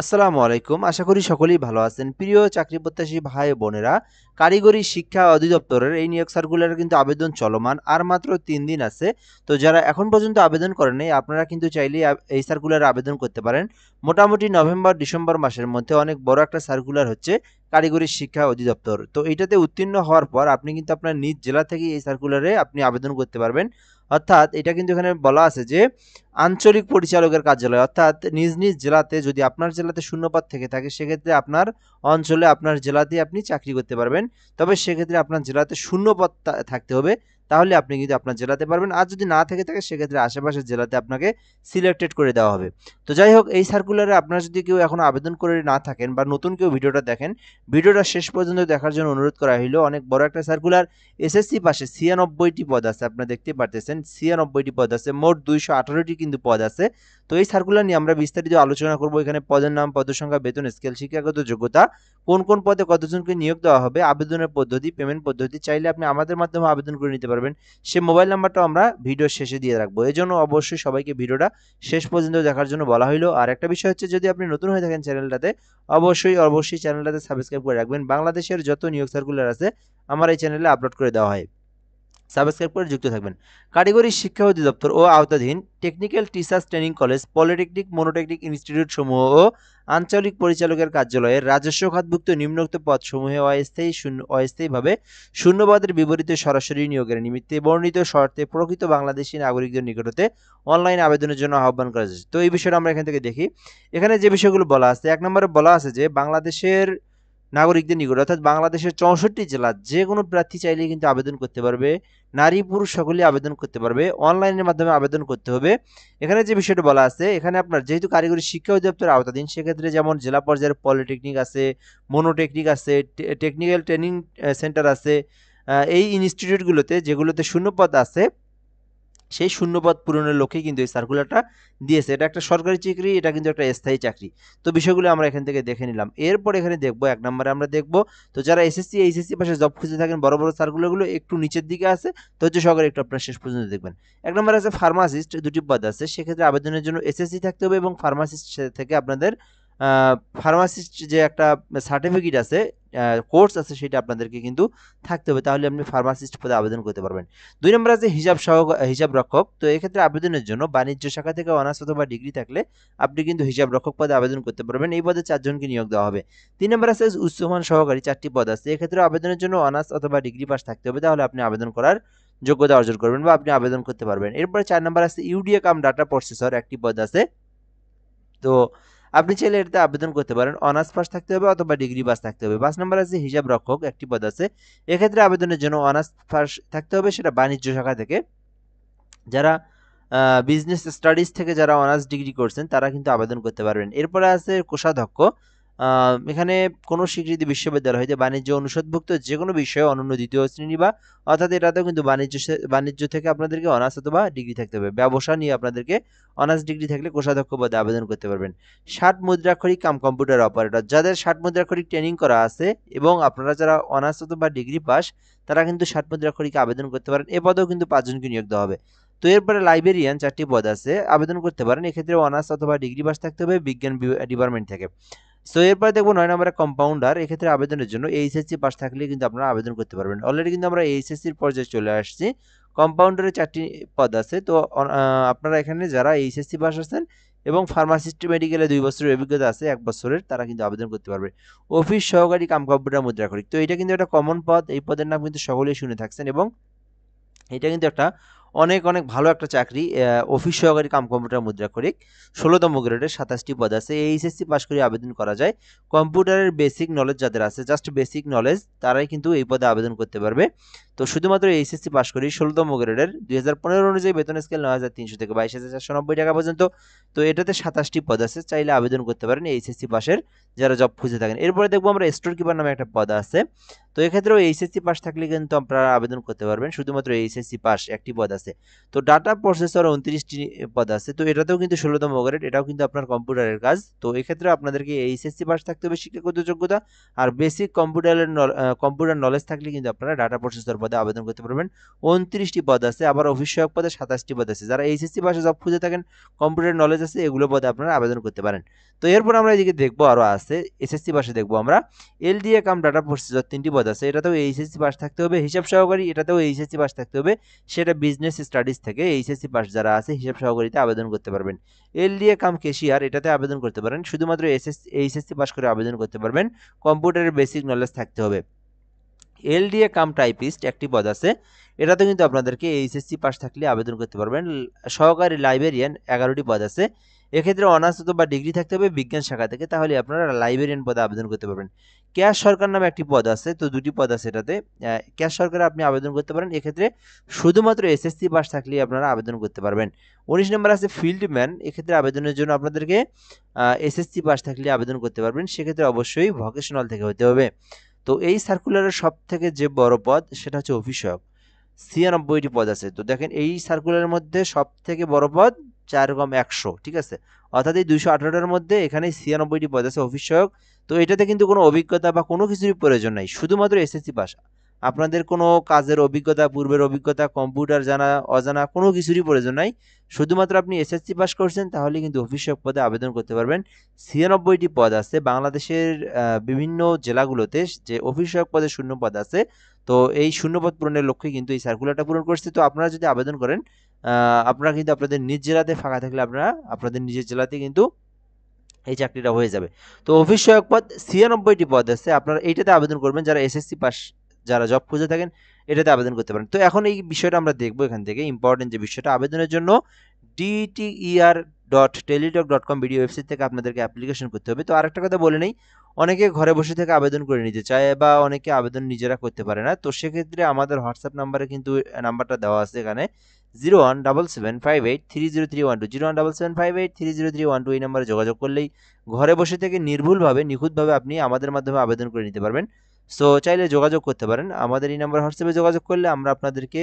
আসসালামু আলাইকুম। আশা করি সকলেই ভালো আছেন। প্রিয় চাকরি প্রত্যাশী ভাই ও বোনেরা, কারিগরি শিক্ষা অধিদপ্তরের এই নিয়োগ সার্কুলারে কিন্তু আবেদন চলমান। আর মাত্র ৩ দিন আছে। তো যারা এখন পর্যন্ত আবেদন করেন নাই, আপনারা কিন্তু চাইলেই এই সার্কুলারে আবেদন করতে পারেন। মোটামুটি নভেম্বর-ডিসেম্বর মাসের মধ্যে অনেক বড় একটা সার্কুলার হচ্ছে কারিগরি শিক্ষা অধিদপ্তর। তো এইটাতে উত্তীর্ণ হওয়ার পর আপনি কিন্তু আপনার নিজ জেলা থেকেই এই সার্কুলারে আপনি আবেদন করতে পারবেন। অর্থাৎ এটা কিন্তু এখানে বলা আছে যে আঞ্চলিক পরিচালকের কার্যালয়, অর্থাৎ নিজ নিজ জেলাতে যদি আপনার জেলাতে শূন্যপদ থেকে থাকে, সেক্ষেত্রে আপনার অঞ্চলে আপনার জেলাতেই আপনি চাকরি করতে পারবেন। তবে সেক্ষেত্রে আপনার জেলাতে শূন্যপদ থাকতে হবে, তাহলে আপনি কিন্তু আপনার জেলাতে পারবেন। আর যদি না থেকে থাকে, সেক্ষেত্রে আশেপাশের জেলাতে আপনাকে সিলেক্টেড করে দেওয়া হবে। তো যাই হোক, এই সার্কুলারে আপনারা যদি কেউ এখনো আবেদন করে না থাকেন বা নতুন কেউ ভিডিওটা দেখেন, ভিডিওটা শেষ পর্যন্ত দেখার জন্য অনুরোধ করা হইলো। অনেক বড় একটা সার্কুলার। এসএসসি পাশে ৯৬টি পদ আছে, আপনারা দেখতে পারতেছেন ৯৬টি পদ আছে, মোট ২১৮টি কিন্তু পদ আছে। তো এই সার্কুলার নিয়ে আমরা বিস্তারিত আলোচনা করব। এখানে পদের নাম, পদের সংখ্যা, বেতন স্কেল, শিক্ষাগত যোগ্যতা, কোন কোন পদে কতজনকে নিয়োগ দেওয়া হবে, আবেদনের পদ্ধতি, পেমেন্ট পদ্ধতি। চাইলে আপনি আমাদের মাধ্যমে আবেদন করে নিতে পারবেন। সে মোবাইল নাম্বারটাও আমরা ভিডিওর শেষে দিয়ে রাখবো। এজন্য অবশ্যই সবাইকে ভিডিওটা শেষ পর্যন্ত দেখার জন্য বলা হইলো। আর একটা বিষয় হচ্ছে, যদি আপনি নতুন হয়ে থাকেন চ্যানেলটাতে, অবশ্যই চ্যানেলটাতে সাবস্ক্রাইব করে রাখবেন। বাংলাদেশের যত নিয়োগ সার্কুলার আছে আমার এই চ্যানেলে আপলোড করে দেওয়া হয়। সাবস্ক্রাইব করে যুক্ত থাকবেন। কারিগরি শিক্ষা অধিদপ্তর ও আওতাধীন technical teachers training college, polytechnic, monotechnic institute সমূহ ও আঞ্চলিক পরিচালকের কার্যালয়ের রাজস্ব খাতভুক্ত নিম্নোক্ত পদসমূহে অস্থায়ীভাবে শূন্যপদের বিপরীতে সরাসরি নিয়োগের নিমিত্তে বর্ণিত শর্তে প্রকৃত বাংলাদেশী নাগরিকদের নিকট হতে অনলাইন আবেদনের জন্য আহ্বান করা যাচ্ছে। তো এই বিষয়টা আমরা এখান থেকে দেখি। এখানে যে বিষয়গুলো বলা আছে, ১ নম্বরে বলা আছে যে বাংলাদেশের নাগরিকদের নিকট, অর্থাৎ বাংলাদেশের ৬৪ জেলার যে কোনো প্রার্থী চাইলেই কিন্তু আবেদন করতে পারবে। নারী পুরুষ সকলেই আবেদন করতে পারবে। অনলাইনের মাধ্যমে আবেদন করতে হবে। এখানে যে বিষয়টা বলা আছে, এখানে আপনার যেহেতু কারিগরি শিক্ষা অধিদপ্তরের আওতাধীন, সেক্ষেত্রে যেমন জেলা পর্যায়ের পলিটেকনিক আছে, মনোটেকনিক আছে, টেকনিক্যাল ট্রেনিং সেন্টার আছে। এই ইনস্টিটিউটগুলোতে যেগুলোতে শূন্যপদ আছে, সেই শূন্যপদ পূরণের লক্ষ্যে কিন্তু এই সার্কুলারটা দিয়েছে। এটা একটা সরকারি চাকরি, এটা কিন্তু একটা স্থায়ী চাকরি। তো বিষয়গুলো আমরা এখান থেকে দেখে নিলাম। এরপর এখানে দেখব, ১ নম্বরে আমরা দেখব, তো যারা এসএসসি, এইচএসসি পাশে জব খুঁজে থাকেন, বড় বড় সার্কুলারগুলো একটু নিচের দিকে আছে। ধৈর্য সহকারে একটু আপনারা শেষ পর্যন্ত দেখবেন। ১ নম্বরে আছে ফার্মাসিস্ট, ২টি পদ আছে। সেক্ষেত্রে আবেদনের জন্য এসএসসি থাকতে হবে এবং ফার্মাসিস্ট থেকে আপনাদের ফার্মাসিস্ট যে একটা সার্টিফিকেট আছে, কোর্স আছে, সেটা আপনাদেরকে কিন্তু থাকতে হবে। তাহলে আপনি ফার্মাসিস্ট পদে আবেদন করতে পারবেন। ২ নম্বরে আছে হিসাব রক্ষক। তো এক্ষেত্রে আবেদনের জন্য বাণিজ্য শাখা থেকে অনার্স অথবা ডিগ্রি থাকলে আপনি কিন্তু হিসাব রক্ষক পদে আবেদন করতে পারবেন। এই পদে ৪ জনকে নিয়োগ দেওয়া হবে। ৩ নম্বরে আছে উচ্চমান সহকারী, ৪টি পদ আছে। এক্ষেত্রে আবেদনের জন্য অনার্স অথবা ডিগ্রি পাস থাকতে হবে। তাহলে আপনি আবেদন করার যোগ্যতা অর্জন করবেন বা আপনি আবেদন করতে পারবেন। এরপরে ৪ নম্বর আছে ইউডিএ কাম ডাটা প্রসেসর, ১টি পদ আছে। তো আপনি চাইলে এটাতে আবেদন করতে পারেন। অনার্স পাস থাকতে হবে অথবা ডিগ্রি পাস থাকতে হবে। ৫ নম্বর আছে হিসাব রক্ষক, ১টি পদ আছে। এক্ষেত্রে আবেদনের জন্য অনার্স পাস থাকতে হবে, সেটা বাণিজ্য শাখা থেকে। যারা বিজনেস স্টাডিজ থেকে যারা অনার্স ডিগ্রি করছেন, তারা কিন্তু আবেদন করতে পারবেন। এরপরে আছে কোষাধ্যক্ষ। এখানে কোনো স্বীকৃত বিশ্ববিদ্যালয় হইতে বাণিজ্য অনুষদভুক্ত যে কোনো বিষয়ে অনন্য ২য় শ্রেণী বা, অর্থাৎ এটাতেও কিন্তু বাণিজ্য থেকে আপনাদেরকে অনার্স অথবা ডিগ্রি থাকতে হবে। ব্যবসা নিয়ে আপনাদেরকে অনার্স ডিগ্রি থাকলে কোষাধ্যক্ষ পদে আবেদন করতে পারবেন। ৬০ মুদ্রাক্ষরিক কাম কম্পিউটার অপারেটর, যাদের ৬০ মুদ্রাক্ষরিক ট্রেনিং করা আছে এবং আপনারা যারা অনার্স অথবা ডিগ্রি পাস, তারা কিন্তু ৬০ মুদ্রাক্ষরিকে আবেদন করতে পারেন। এ পদেও কিন্তু ৫ জনকে নিয়োগ দেওয়া হবে। তো এরপরে লাইব্রেরিয়ান, ৪টি পদ আছে, আবেদন করতে পারেন। এক্ষেত্রে অনার্স অথবা ডিগ্রি পাস থাকতে হবে বিজ্ঞান ডিপার্টমেন্ট থেকে। সো এরপরে দেখবো ৯ নম্বরে কম্পাউন্ডার। এক্ষেত্রে আবেদনের জন্য এইচএসসি পাস থাকলে কিন্তু আপনারা আবেদন করতে পারবেন। অলরেডি কিন্তু আমরা এইচএসসির পর্যায়ে চলে আসছি। কম্পাউন্ডারের ৪টি পদ আছে। তো আপনারা এখানে যারা এইচএসসি পাস আছেন এবং ফার্মাসিস্ট মেডিকেলে ২ বছরের অভিজ্ঞতা আছে, ১ বছরের, তারা কিন্তু আবেদন করতে পারবে। অফিস সহকারী কাম কম্পিউটার মুদ্রাক্ষরিক। তো এটা কিন্তু একটা কমন পদ। এই পদের নাম কিন্তু সকলেই শুনে থাকছেন এবং এটা কিন্তু একটা অনেক ভালো একটা চাকরি। অফিস সহকারী কাম কম্পিউটার মুদ্রাক্ষরিক, ১৬তম গ্রেডের, ২৭টি পদ আছে। এইচএসসি পাস করে আবেদন করা যায়। কম্পিউটারের বেসিক নলেজ যাদের আছে, জাস্ট বেসিক নলেজ, তারাই কিন্তু এই পদে আবেদন করতে পারবে। তো শুধুমাত্র এইচএসসি পাস করেই ১৬তম গ্রেডের ২০১৫ অনুযায়ী বেতন স্কেল ৯,৩০০ থেকে ২২,৪৯০ টাকা পর্যন্ত। তো এটাতে ২৭টি পদ আছে, চাইলে আবেদন করতে পারেন এইচএসসি পাসের যারা জব খুঁজে থাকেন। এরপরে দেখবো আমরা স্টোর কিপার নামে একটা পদ আছে। তো এক্ষেত্রেও এইচএসসি পাস থাকলে কিন্তু আপনারা আবেদন করতে পারবেন। শুধুমাত্র এইচএসসি পাস, ১টি পদ আছে। তো ডাটা প্রসেসর ২৯টি পদ আছে। তো এটাতেও কিন্তু ১৬তম গ্রেড, এটাও কিন্তু আপনার কম্পিউটারের কাজ। তো এক্ষেত্রে আপনাদেরকে এইচএসসি পাস থাকতে হবে শিক্ষাগত যোগ্যতা, আর বেসিক কম্পিউটার নলেজ থাকলে কিন্তু আপনারা ডাটা প্রসেসর পদে পদে আবেদন করতে পারবেন। 29টি পদ আছে, আবার অফিস সহায়ক পদে 27টি পদ আছে। যারা এইচএসসি পাশে জব খুঁজে থাকেন, কম্পিউটার নলেজ আছে, এগুলো পদে আপনারা আবেদন করতে পারেন। তো এরপর আমরা এদিকে দেখবো আরও আছে, এসএসসি পাশে দেখবো আমরা এলডিএ কাম ডাটা প্রসেসর 3টি পদ আছে, এটাতেও এইচএসসি পাস থাকতে হবে। হিসাব সহকারী, এটাতেও এইচএসসি পাস থাকতে হবে, সেটা বিজনেস স্টাডিজ থেকে এইচএসসি পাস যারা আছে হিসাব সহকারীতে আবেদন করতে পারবেন। এলডিএ কাম ক্যাশিয়ার, এটাতে আবেদন করতে পারেন, শুধুমাত্র এইচএসসি পাস করে আবেদন করতে পারবেন, কম্পিউটারের বেসিক নলেজ থাকতে হবে। এলডিএ কাম টাইপিস্ট একটি পদ আছে, এটাতে কিন্তু আপনাদেরকে এইচএসসি পাস থাকলে আবেদন করতে পারবেন। সহকারী লাইব্রেরিয়ান 11টি পদ আছে, এক্ষেত্রে অনার্স অথবা ডিগ্রি থাকতে হবে বিজ্ঞান শাখা থেকে, তাহলে আপনারা লাইব্রেরিয়ান পদে আবেদন করতে পারবেন। ক্যাশ সরকার নামে একটি পদ আছে, তো 2টি পদ আছে এটাতে। ক্যাশ সরকারে আপনি আবেদন করতে পারেন, এক্ষেত্রে শুধুমাত্র এসএসসি পাস থাকলেই আপনারা আবেদন করতে পারবেন। 19 নম্বর আছে ফিল্ডম্যান, এক্ষেত্রে আবেদনের জন্য আপনাদেরকে এসএসসি পাস থাকলে আবেদন করতে পারবেন, সেক্ষেত্রে অবশ্যই ভোকেশনাল থেকে হতে হবে। তো এই সার্কুলারের সব থেকে যে বড় পদ সেটা হচ্ছে অফিস সহায়ক, 96টি পদ আছে। তো দেখেন এই সার্কুলারের মধ্যে সব থেকে বড় পদ 4×100, ঠিক আছে, অর্থাৎ এই 218টার মধ্যে এখানে 96টি পদ আছে অফিস সহায়ক। তো এটাতে কিন্তু কোনো অভিজ্ঞতা বা কোনো কিছুরই প্রয়োজন নাই, শুধুমাত্র এসএসসি পাস। আপনাদের কোনো কাজের অভিজ্ঞতা, পূর্বের অভিজ্ঞতা, কম্পিউটার জানা অজানা কোনো কিছুরই প্রয়োজন নাই, শুধুমাত্র আপনি এসএসসি পাস করছেন, তাহলে কিন্তু অফিস সহায়ক পদে আবেদন করতে পারবেন। 96টি পদ আছে বাংলাদেশের বিভিন্ন জেলাগুলোতে, যে অফিস সহায়ক পদে শূন্য পদ আছে। তো এই শূন্যপদ পূরণের লক্ষ্যে কিন্তু এই সার্কুলারটা পূরণ করছে। তো আপনারা যদি আবেদন করেন, আপনারা কিন্তু আপনাদের নিজ জেলাতে ফাঁকা থাকলে আপনারা আপনাদের নিজের জেলাতে কিন্তু এই চাকরিটা হয়ে যাবে। তো অফিস সহায়ক পদ 96টি পদ আছে, আপনারা এইটাতে আবেদন করবেন। যারা এসএসসি পাস, যারা জব খুঁজে থাকেন, এটাতে আবেদন করতে পারেন। তো এখন এই বিষয়টা আমরা দেখবো এখান থেকে, ইম্পর্টেন্ট যে বিষয়টা, আবেদনের জন্য dter.teletalk.com ভিডিও ওয়েবসাইট থেকে আপনাদেরকে অ্যাপ্লিকেশন করতে হবে। তো আরেকটা কথা বলে নেই, অনেকে ঘরে বসে থেকে আবেদন করে নিতে চায় বা অনেকে আবেদন নিজেরা করতে পারে না। তো সেক্ষেত্রে আমাদের হোয়াটসঅ্যাপ নাম্বারে কিন্তু নাম্বারটা দেওয়া আছে এখানে, 017758303120, 017758303120, এই নাম্বারে যোগাযোগ করলেই ঘরে বসে থেকে নির্ভুলভাবে, নিখুঁতভাবে আপনি আমাদের মাধ্যমে আবেদন করে নিতে পারবেন। সো চাইলে যোগাযোগ করতে পারেন, আমাদের এই নাম্বার হোয়াটসঅ্যাপে যোগাযোগ করলে আমরা আপনাদেরকে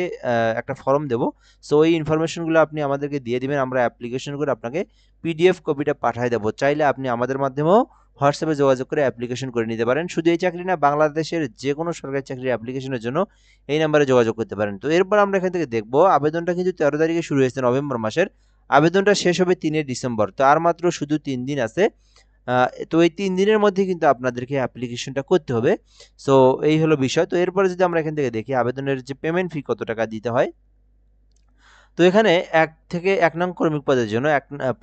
একটা ফর্ম দেবো। সো এই ইনফরমেশনগুলো আপনি আমাদেরকে দিয়ে দিবেন, আমরা অ্যাপ্লিকেশন করে আপনাকে পিডিএফ কপিটা পাঠিয়ে দেবো। চাইলে আপনি আমাদের মাধ্যমেও হোয়াটসঅ্যাপে যোগাযোগ করে অ্যাপ্লিকেশন করে নিতে পারেন। শুধু এই চাকরি না, বাংলাদেশের যে কোনো সরকারি চাকরির অ্যাপ্লিকেশনের জন্য এই নাম্বারে যোগাযোগ করতে পারেন। তো এরপর আমরা এখান থেকে দেখবো, আবেদনটা কিন্তু 13 তারিখে শুরু হয়েছে নভেম্বর মাসের, আবেদনটা শেষ হবে 3 ডিসেম্বর। তো আর মাত্র শুধু 3 দিন আছে। তো এই 3 দিনের মধ্যে কিন্তু আপনাদেরকে অ্যাপ্লিকেশনটা করতে হবে। সো এই হলো বিষয়। তো এরপরে যদি আমরা এখান থেকে দেখি আবেদনের যে পেমেন্ট ফি কত টাকা দিতে হয়, তো এখানে 1 থেকে 1 নং কর্মী পদের জন্য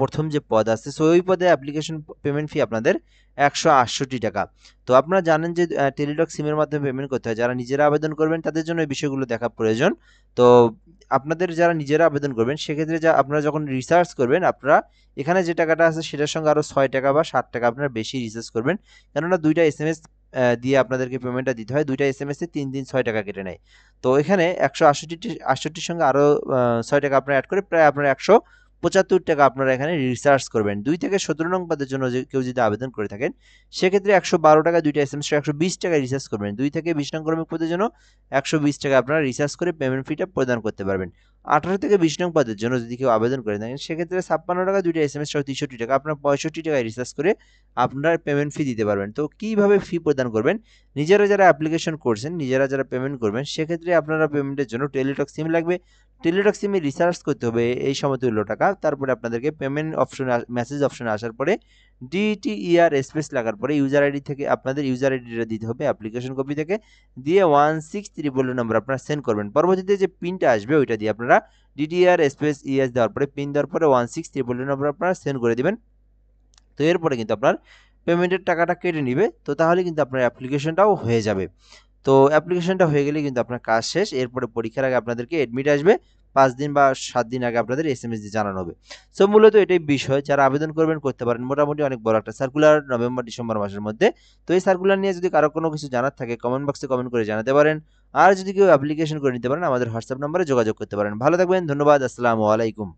প্রথম যে পদ আছে, সো ওই পদে অ্যাপ্লিকেশন পেমেন্ট ফি আপনাদের 168 টাকা। তো আপনারা জানেন যে টেলিটক সিমের মাধ্যমে পেমেন্ট করতে হয়, যারা নিজেরা আবেদন করবেন তাদের জন্য এই বিষয়গুলো দেখা প্রয়োজন। তো আপনাদের যারা নিজেরা আবেদন করবেন, সেক্ষেত্রে আপনারা যখন রিসার্চ করবেন, আপনারা এখানে যে টাকাটা আছে সেটার সঙ্গে আরও 6 টাকা বা 7 টাকা আপনারা বেশি রিসার্চ করবেন, কেননা 2টা এসএমএস দিয়ে আপনাদেরকে পেমেন্টটা দিতে হয়, 2টা এসএমএসে 3 দিন 6 টাকা কেটে নেয়। তো এখানে 168টির সঙ্গে আরও 6 টাকা আপনারা অ্যাড করে প্রায় আপনারা 175 টাকা আপনারা এখানে রিসার্চ করবেন। 2 থেকে 17 নং পদের জন্য কেউ যদি আবেদন করে থাকেন, সেক্ষেত্রে 112 টাকা 2টা এসএমএস 120 টাকা রিসার্চ করবেন। 2 থেকে 20 নং কর্মী পদের জন্য 120 টাকা আপনারা রিসার্চ করে পেমেন্ট ফিটা প্রদান করতে পারবেন। 18 থেকে 20 নং পদের জন্য যদি কেউ আবেদন করে থাকেন, সেক্ষেত্রে 56 টাকা 2টা এসএমএস সহ 63 টাকা আপনারা 65 টাকায় রিসার্চ করে আপনার পেমেন্ট ফি দিতে পারবেন। তো কিভাবে ফি প্রদান করবেন, নিজেরা যারা অ্যাপ্লিকেশন করছেন, নিজেরা যারা পেমেন্ট করবেন, সেক্ষেত্রে আপনারা পেমেন্টের জন্য টেলিটক সিম লাগবে, টেলিটক সিমে রিচার্জ করতে হবে এই সমতুল্য টাকা। তারপরে আপনাদেরকে পেমেন্ট অপশনে, মেসেজ অপশনে আসার পরে ডিটিইআর স্পেস লাগার পরে ইউজার আইডি থেকে আপনাদের ইউজার আইডিটা দিতে হবে অ্যাপ্লিকেশন কপি থেকে, দিয়ে 163 নম্বর আপনারা সেন্ড করবেন। পরবর্তীতে যে পিনটা আসবে ওইটা দিয়ে আপনারা ডিটিইআর স্পেস ইএস দেওয়ার পরে, পিন দেওয়ার পরে 163 নম্বর আপনারা সেন্ড করে দিবেন। তো এরপরে কিন্তু আপনার পেমেন্টের টাকাটা কেটে নিবে। তো তাহলে কিন্তু আপনার অ্যাপ্লিকেশনটাও হয়ে যাবে। তো অ্যাপ্লিকেশনটা হয়ে গেলে কিন্তু আপনার কাজ শেষ। এরপরে পরীক্ষার আগে আপনাদেরকে অ্যাডমিট আসবে, 5 দিন বা 7 দিন আগে আপনাদের এসএমএস দিয়ে জানানো হবে। সো মূলত এটাই বিষয়, যারা আবেদন করবেন করতে পারেন। মোটামুটি অনেক বড় একটা সার্কুলার, নভেম্বর ডিসেম্বর মাসের মধ্যে। তো এই সার্কুলার নিয়ে যদি কারো কোনো কিছু জানার থাকে, কমেন্ট বক্সে কমেন্ট করে জানাতে পারেন। আর যদি কেউ অ্যাপ্লিকেশন করে নিতে পারেন, আমাদের হোয়াটসঅ্যাপ নম্বরে যোগাযোগ করতে পারেন। ভালো থাকবেন, ধন্যবাদ, আসসালামু আলাইকুম।